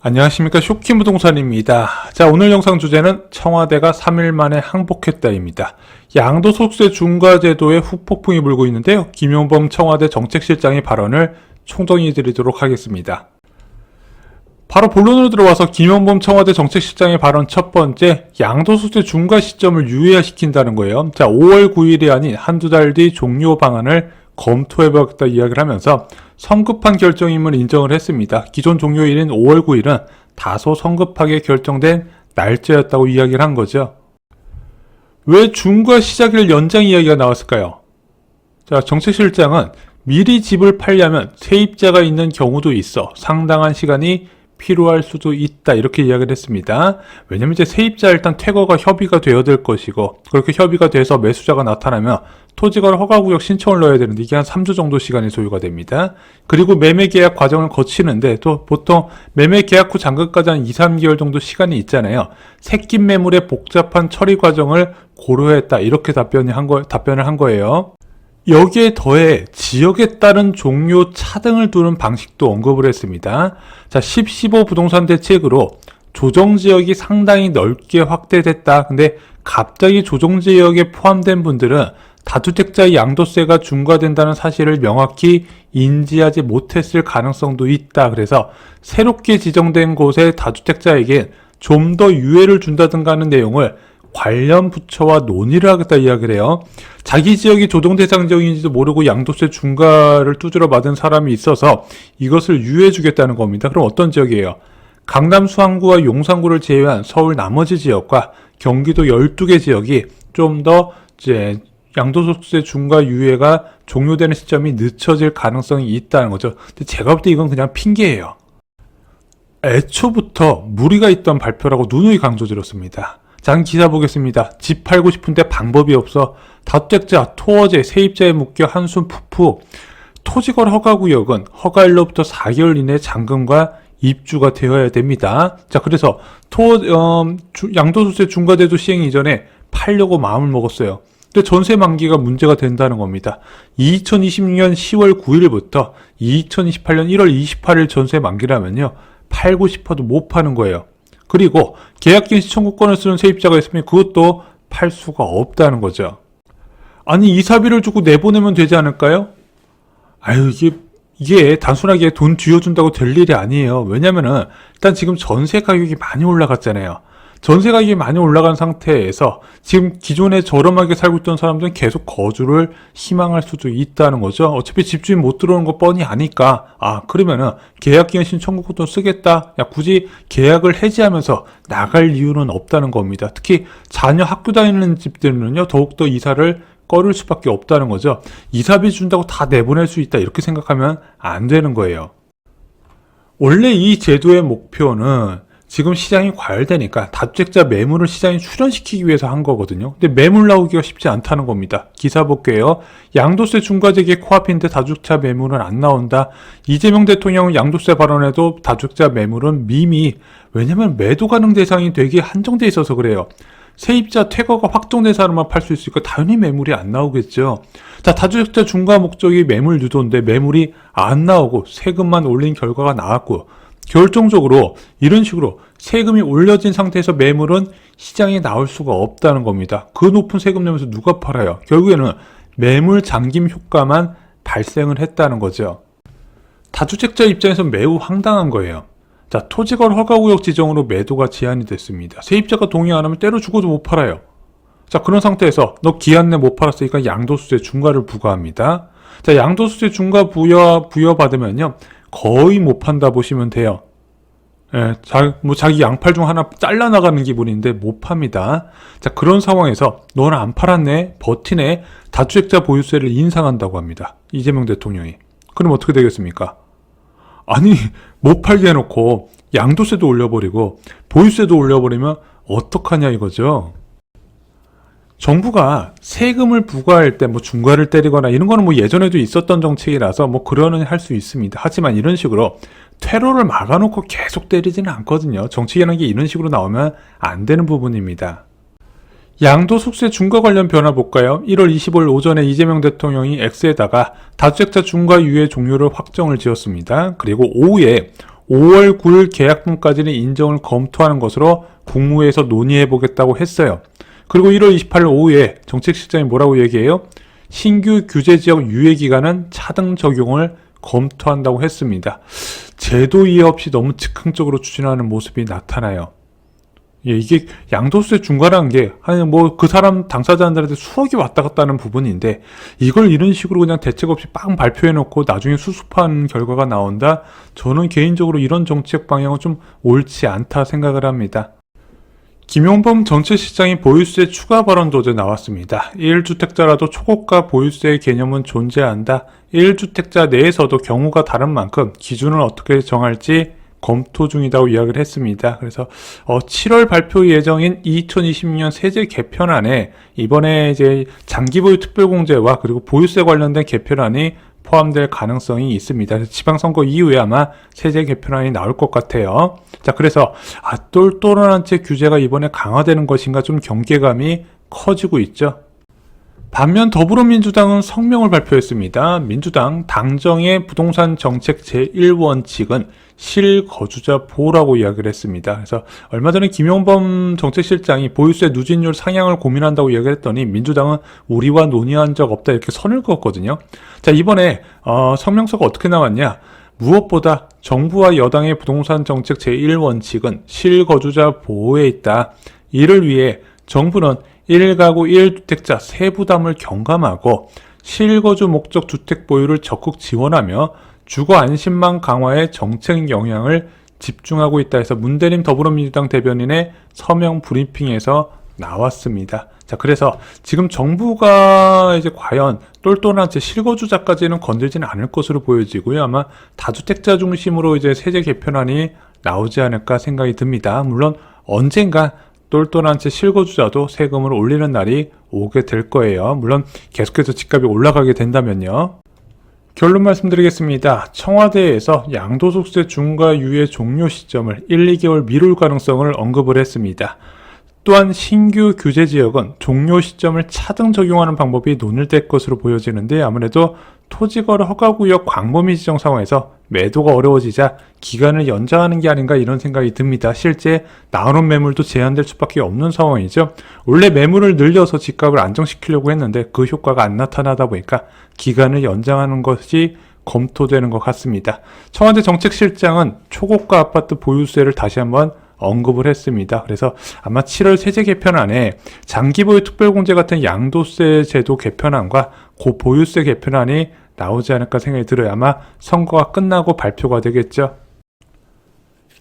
안녕하십니까, 쇼킹부동산입니다. 자, 오늘 영상 주제는 청와대가 3일 만에 항복했다입니다. 양도소득세 중과제도에 후폭풍이 불고 있는데요. 김용범 청와대 정책실장의 발언을 총정리드리도록 하겠습니다. 바로 본론으로 들어와서 김용범 청와대 정책실장의 발언 첫 번째, 양도소득세 중과 시점을 유예화시킨다는 거예요. 자, 5월 9일이 아닌 한두 달 뒤 종료 방안을 검토해보겠다 이야기를 하면서 성급한 결정임을 인정을 했습니다. 기존 종료일인 5월 9일은 다소 성급하게 결정된 날짜였다고 이야기를 한 거죠. 왜 중과 시작일 연장 이야기가 나왔을까요? 자, 정책실장은 미리 집을 팔려면 세입자가 있는 경우도 있어 상당한 시간이 필요할 수도 있다, 이렇게 이야기를 했습니다. 왜냐면 이제 세입자 일단 퇴거가 협의가 되어야 될 것이고, 그렇게 협의가 돼서 매수자가 나타나면 토지거래 허가구역 신청을 넣어야 되는데 이게 한 3주 정도 시간이 소요가 됩니다. 그리고 매매 계약 과정을 거치는데 또 보통 매매 계약 후 잔금까지 한 2, 3개월 정도 시간이 있잖아요. 새낀 매물의 복잡한 처리 과정을 고려했다, 이렇게 답변을 한 거예요. 여기에 더해 지역에 따른 종료 차등을 두는 방식도 언급을 했습니다. 자, 10.15 부동산 대책으로 조정지역이 상당히 넓게 확대됐다. 근데 갑자기 조정지역에 포함된 분들은 다주택자의 양도세가 중과된다는 사실을 명확히 인지하지 못했을 가능성도 있다. 그래서 새롭게 지정된 곳의 다주택자에게 좀 더 유예를 준다든가 하는 내용을 관련 부처와 논의를 하겠다 이야기를 해요. 자기 지역이 조정 대상 지역인지도 모르고 양도세 중과를 두드려 맞은 사람이 있어서 이것을 유예해 주겠다는 겁니다. 그럼 어떤 지역이에요? 강남 수안구와 용산구를 제외한 서울 나머지 지역과 경기도 12개 지역이 좀 더 이제 양도소득세 중과 유예가 종료되는 시점이 늦춰질 가능성이 있다는 거죠. 근데 제가 볼 때 이건 그냥 핑계예요. 애초부터 무리가 있던 발표라고 누누이 강조드렸습니다. 자, 기사 보겠습니다. 집 팔고 싶은데 방법이 없어 다주택자, 토어제, 세입자에 묶여 한숨 푸푸. 토지거래 허가구역은 허가일로부터 4개월 이내 잔금과 입주가 되어야 됩니다. 자, 그래서 양도소득세 중과제도 시행 이전에 팔려고 마음을 먹었어요. 근데 전세 만기가 문제가 된다는 겁니다. 2026년 10월 9일부터 2028년 1월 28일 전세 만기라면요, 팔고 싶어도 못 파는 거예요. 그리고 계약갱신 청구권을 쓰는 세입자가 있으면 그것도 팔 수가 없다는 거죠. 아니, 이사비를 주고 내보내면 되지 않을까요? 아유, 이게 단순하게 돈 쥐어준다고 될 일이 아니에요. 왜냐면은 일단 지금 전세 가격이 많이 올라갔잖아요. 전세 가격이 많이 올라간 상태에서 지금 기존에 저렴하게 살고 있던 사람들은 계속 거주를 희망할 수도 있다는 거죠. 어차피 집주인 못 들어오는 거 뻔히 아니까, 그러면은 계약갱신 청구권도 쓰겠다. 야, 굳이 계약을 해지하면서 나갈 이유는 없다는 겁니다. 특히 자녀 학교 다니는 집들은요, 더욱더 이사를 꺼릴 수밖에 없다는 거죠. 이사비 준다고 다 내보낼 수 있다, 이렇게 생각하면 안 되는 거예요. 원래 이 제도의 목표는 지금 시장이 과열되니까 다주택자 매물을 시장에 출현시키기 위해서 한 거거든요. 근데 매물 나오기가 쉽지 않다는 겁니다. 기사 볼게요. 양도세 중과제기에 코앞인데 다주택자 매물은 안 나온다. 이재명 대통령은 양도세 발언에도 다주택자 매물은 미미. 왜냐면 매도 가능 대상이 되게 한정돼 있어서 그래요. 세입자 퇴거가 확정된 사람만 팔 수 있으니까 당연히 매물이 안 나오겠죠. 자, 다주택자 중과 목적이 매물 유도인데 매물이 안 나오고 세금만 올린 결과가 나왔고, 결정적으로 이런 식으로 세금이 올려진 상태에서 매물은 시장에 나올 수가 없다는 겁니다. 그 높은 세금 내면서 누가 팔아요? 결국에는 매물 잠김 효과만 발생을 했다는 거죠. 다주택자 입장에서 매우 황당한 거예요. 자, 토지거래 허가구역 지정으로 매도가 제한이 됐습니다. 세입자가 동의 안 하면 때려 죽어도 못 팔아요. 자, 그런 상태에서 너 기한 내 못 팔았으니까 양도소득세 중과를 부과합니다. 자, 양도소득세 중과 부여받으면요, 거의 못 판다 보시면 돼요. 예, 자기 양팔 중 하나 잘라나가는 기분인데 못 팝니다. 자, 그런 상황에서 너는 안 팔았네, 버티네, 다주택자 보유세를 인상한다고 합니다. 이재명 대통령이. 그럼 어떻게 되겠습니까? 아니, 못 팔게 해놓고 양도세도 올려버리고 보유세도 올려버리면 어떡하냐 이거죠. 정부가 세금을 부과할 때 중과를 때리거나 이런 거는 예전에도 있었던 정책이라서 그러는 할 수 있습니다. 하지만 이런 식으로 퇴로를 막아놓고 계속 때리지는 않거든요. 정책이라는 게 이런 식으로 나오면 안 되는 부분입니다. 양도소득세 중과 관련 변화 볼까요? 1월 25일 오전에 이재명 대통령이 X에다가 다주택자 중과 유예 종료를 확정을 지었습니다. 그리고 오후에 5월 9일 계약분까지는 인정을 검토하는 것으로 국무회에서 논의해보겠다고 했어요. 그리고 1월 28일 오후에 정책실장이 뭐라고 얘기해요? 신규 규제지역 유예기간은 차등 적용을 검토한다고 했습니다. 제도 이해 없이 너무 즉흥적으로 추진하는 모습이 나타나요. 예, 이게 양도세 중과라는 게, 아니, 그 사람 당사자들한테 수억이 왔다 갔다 하는 부분인데, 이걸 이런 식으로 그냥 대책 없이 빵 발표해놓고 나중에 수습한 결과가 나온다? 저는 개인적으로 이런 정책 방향은 좀 옳지 않다 생각을 합니다. 김용범 전체시장이 보유세 추가 발언도 어제 나왔습니다. 1주택자라도 초고가 보유세의 개념은 존재한다. 1주택자 내에서도 경우가 다른 만큼 기준을 어떻게 정할지 검토 중이라고 이야기를 했습니다. 그래서 7월 발표 예정인 2020년 세제 개편안에 이번에 이제 장기보유 특별공제와 그리고 보유세 관련된 개편안이 포함될 가능성이 있습니다. 그래서 지방선거 이후에 아마 세제 개편안이 나올 것 같아요. 자, 그래서 똘똘한 채 규제가 이번에 강화되는 것인가 좀 경계감이 커지고 있죠. 반면 더불어민주당은 성명을 발표했습니다. 민주당 당정의 부동산 정책 제1원칙은 실거주자 보호라고 이야기를 했습니다. 그래서 얼마 전에 김용범 정책실장이 보유세 누진율 상향을 고민한다고 이야기를 했더니 민주당은 우리와 논의한 적 없다 이렇게 선을 그었거든요. 자, 이번에 성명서가 어떻게 나왔냐? 무엇보다 정부와 여당의 부동산 정책 제1원칙은 실거주자 보호에 있다. 이를 위해 정부는 1가구 1주택자 세부담을 경감하고 실거주 목적 주택 보유를 적극 지원하며 주거 안심망 강화에 정책 영향을 집중하고 있다 해서 문대림 더불어민주당 대변인의 서명 브리핑에서 나왔습니다. 자, 그래서 지금 정부가 이제 과연 똘똘한 채 실거주자까지는 건들지는 않을 것으로 보여지고요. 아마 다주택자 중심으로 이제 세제 개편안이 나오지 않을까 생각이 듭니다. 물론 언젠가 똘똘한 채 실거주자도 세금을 올리는 날이 오게 될 거예요. 물론 계속해서 집값이 올라가게 된다면요. 결론 말씀드리겠습니다. 청와대에서 양도소득세 중과 유예 종료 시점을 1, 2개월 미룰 가능성을 언급을 했습니다. 또한 신규 규제 지역은 종료 시점을 차등 적용하는 방법이 논의될 것으로 보여지는데 아무래도 토지거래 허가구역 광범위 지정 상황에서 매도가 어려워지자 기간을 연장하는 게 아닌가 이런 생각이 듭니다. 실제 나오는 매물도 제한될 수밖에 없는 상황이죠. 원래 매물을 늘려서 집값을 안정시키려고 했는데 그 효과가 안 나타나다 보니까 기간을 연장하는 것이 검토되는 것 같습니다. 청와대 정책실장은 초고가 아파트 보유세를 다시 한번 언급을 했습니다. 그래서 아마 7월 세제 개편안에 장기보유 특별공제 같은 양도세 제도 개편안과 고보유세 개편안이 나오지 않을까 생각이 들어요. 아마 선거가 끝나고 발표가 되겠죠.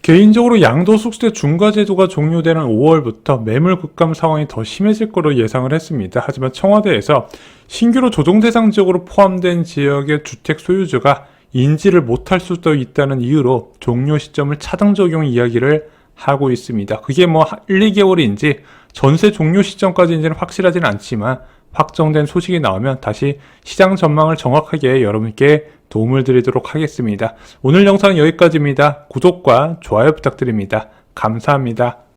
개인적으로 양도소득세 중과제도가 종료되는 5월부터 매물 급감 상황이 더 심해질 거로 예상을 했습니다. 하지만 청와대에서 신규로 조정 대상 지역으로 포함된 지역의 주택 소유주가 인지를 못할 수도 있다는 이유로 종료 시점을 차등 적용 이야기를 하고 있습니다. 그게 1, 2개월인지 전세 종료 시점까지인지는 확실하지는 않지만 확정된 소식이 나오면 다시 시장 전망을 정확하게 여러분께 도움을 드리도록 하겠습니다. 오늘 영상은 여기까지입니다. 구독과 좋아요 부탁드립니다. 감사합니다.